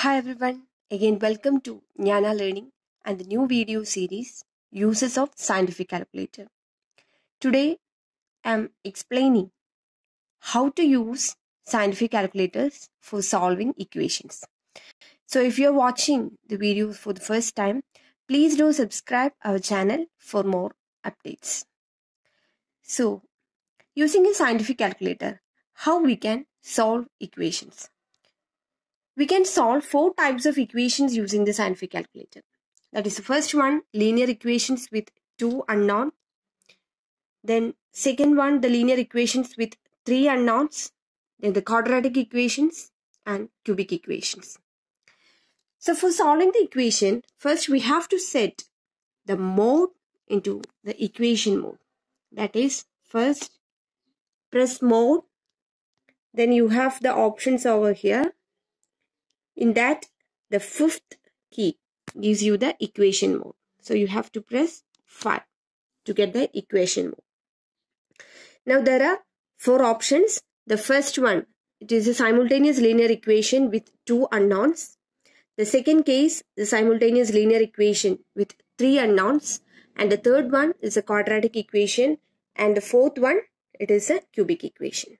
Hi everyone, again welcome to Jnana Learning and the new video series Uses of Scientific Calculator. Today I am explaining how to use scientific calculators for solving equations. So if you are watching the video for the first time, please do subscribe our channel for more updates. So using a scientific calculator, how we can solve equations? We can solve 4 types of equations using the scientific calculator. That is the first one, linear equations with 2 unknown. Then second one, the linear equations with 3 unknowns. Then the quadratic equations and cubic equations. So for solving the equation, first we have to set the mode into the equation mode. That is, first press mode. Then you have the options over here. In that, the fifth key gives you the equation mode. So you have to press 5 to get the equation mode. Now there are 4 options. The first one, it is a simultaneous linear equation with 2 unknowns. The second case, the simultaneous linear equation with 3 unknowns. And the third one is a quadratic equation. And the fourth one, it is a cubic equation.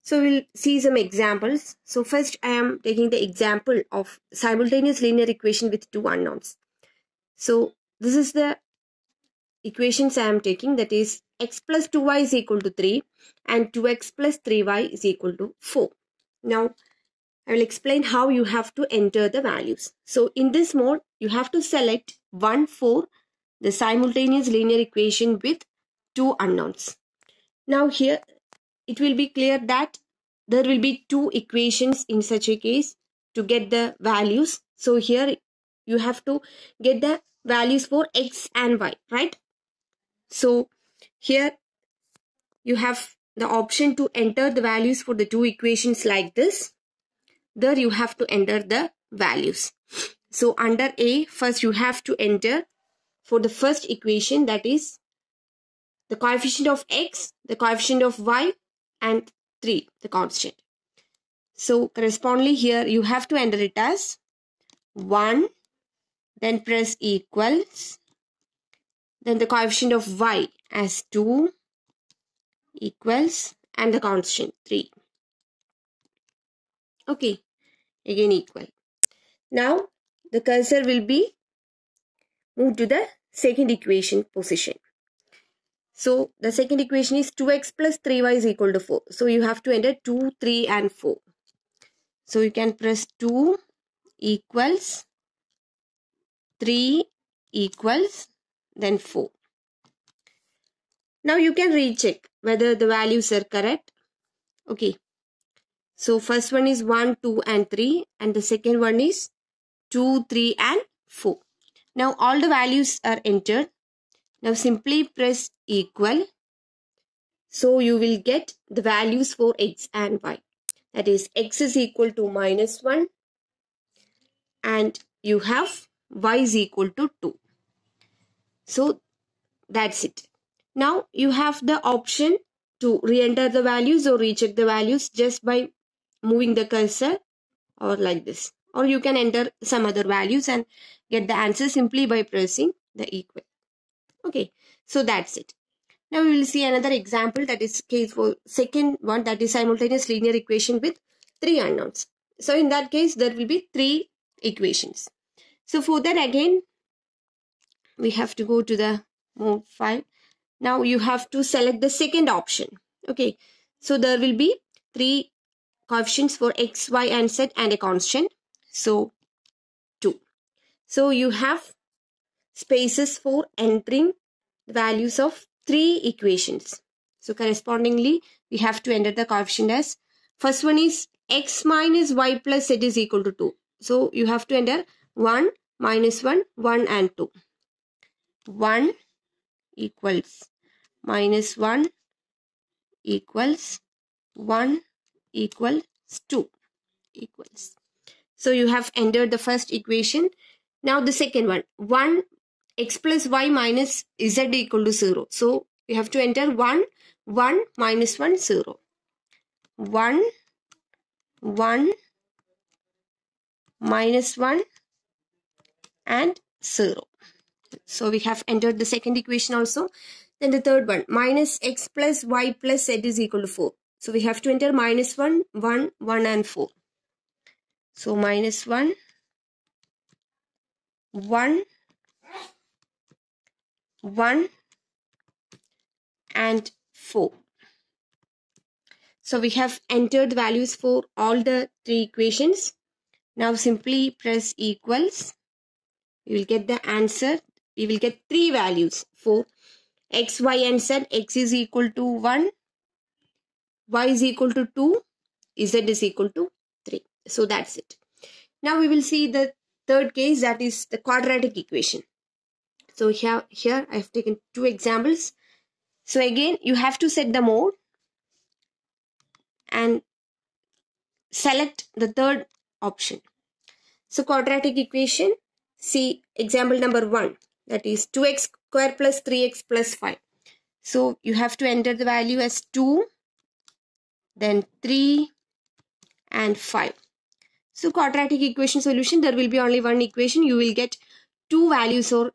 So we'll see some examples. So first I am taking the example of simultaneous linear equation with 2 unknowns. So this is the equations I am taking, that is x plus 2y is equal to 3 and 2x plus 3y is equal to 4. Now I will explain how you have to enter the values. So in this mode you have to select 1 for the simultaneous linear equation with 2 unknowns. Now here it will be clear that there will be 2 equations in such a case to get the values. So here you have to get the values for x and y, right? So here you have the option to enter the values for the 2 equations like this. There you have to enter the values. So under A, first you have to enter for the first equation, that is the coefficient of x, the coefficient of y and 3, the constant. So correspondingly here you have to enter it as 1, then press equals, then the coefficient of y as 2, equals, and the constant 3. Okay, again equal. Now the cursor will be moved to the second equation position. So the second equation is 2x plus 3y is equal to 4. So you have to enter 2, 3 and 4. So you can press 2 equals, 3 equals, then 4. Now you can recheck whether the values are correct. Okay. So first one is 1, 2 and 3 and the second one is 2, 3 and 4. Now all the values are entered. Now simply press equal. So you will get the values for x and y. That is x is equal to -1 and you have y is equal to 2. So that's it. Now you have the option to re-enter the values or recheck the values just by moving the cursor or like this. Or you can enter some other values and get the answer simply by pressing the equal. Okay, so that's it. Now we will see another example, that is case for second one, that is simultaneous linear equation with 3 unknowns. So in that case there will be 3 equations. So for that again we have to go to the mode 5. Now you have to select the second option. Okay, so there will be 3 coefficients for x, y and z and a constant. So 2. So you have spaces for entering the values of 3 equations. So correspondingly we have to enter the coefficient as, first one is x minus y plus z is equal to 2. So you have to enter 1, -1, 1 and 2. 1 equals -1 equals 1 equals 2 equals. So you have entered the first equation. Now the second one, 1 x plus y minus z equal to 0. So you have to enter 1, 1, -1, 0. 1, 1, -1 and 0. So we have entered the second equation also. Then the third one, minus x plus y plus z is equal to 4. So we have to enter -1, 1, 1 and 4. So -1, 1, 1 and 4. So we have entered values for all the three equations. Now simply press equals. We will get the answer. We will get three values for x, y and z. X is equal to 1, y is equal to 2, z is equal to 3. So that's it. Now we will see the third case, that is the quadratic equation. So here I have taken two examples. So again you have to set the mode and select the third option. So quadratic equation, see example number 1, that is 2x square plus 3x plus 5. So you have to enter the value as 2, then 3 and 5. So quadratic equation solution, there will be only one equation. You will get two values or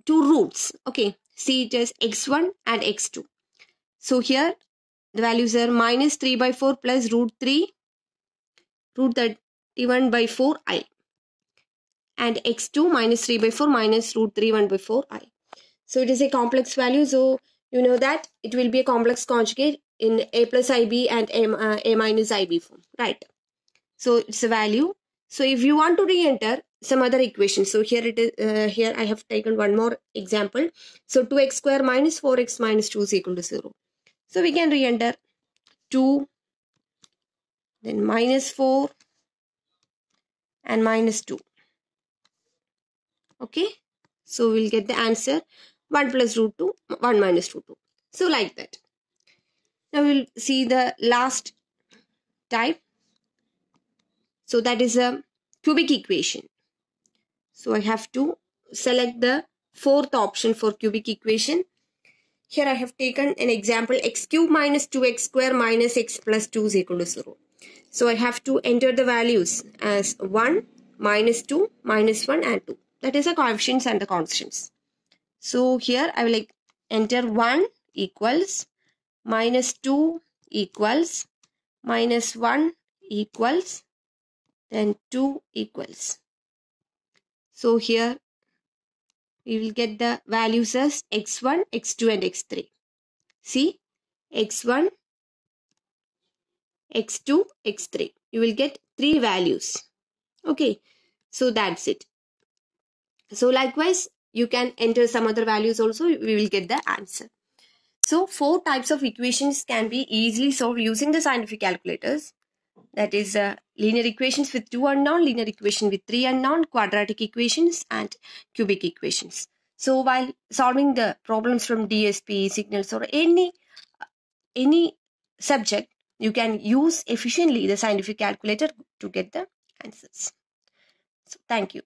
two roots. Okay, see it as x1 and x2. So here the values are -3/4 plus root 3, root 31 by 4i. And x2 -3/4 minus root 31/4i. So it is a complex value. So you know that it will be a complex conjugate in a plus ib and a minus ib form, right? So it's a value. So if you want to re-enter some other equation, so here it is. Here I have taken one more example. So 2x square minus 4x minus 2 is equal to 0. So we can re-enter 2, then -4 and -2. Okay, so we'll get the answer 1 plus root 2, 1 minus root 2. So like that. Now we'll see the last type. So that is a cubic equation. So I have to select the fourth option for cubic equation. Here I have taken an example, x cube minus 2x square minus x plus 2 is equal to 0. So I have to enter the values as 1, -2, -1 and 2. That is the coefficients and the constants. So here I will enter 1 equals, -2 equals, -1 equals, then 2 equals. So here we will get the values as x1, x2 and x3. See, x1, x2, x3. You will get three values. Okay, so that's it. So likewise, you can enter some other values also. We will get the answer. So 4 types of equations can be easily solved using the scientific calculators. That is linear equations with 2 unknown, linear equation with 3 unknown, quadratic equations and cubic equations. So while solving the problems from DSP, signals or any subject, you can use efficiently the scientific calculator to get the answers. So thank you.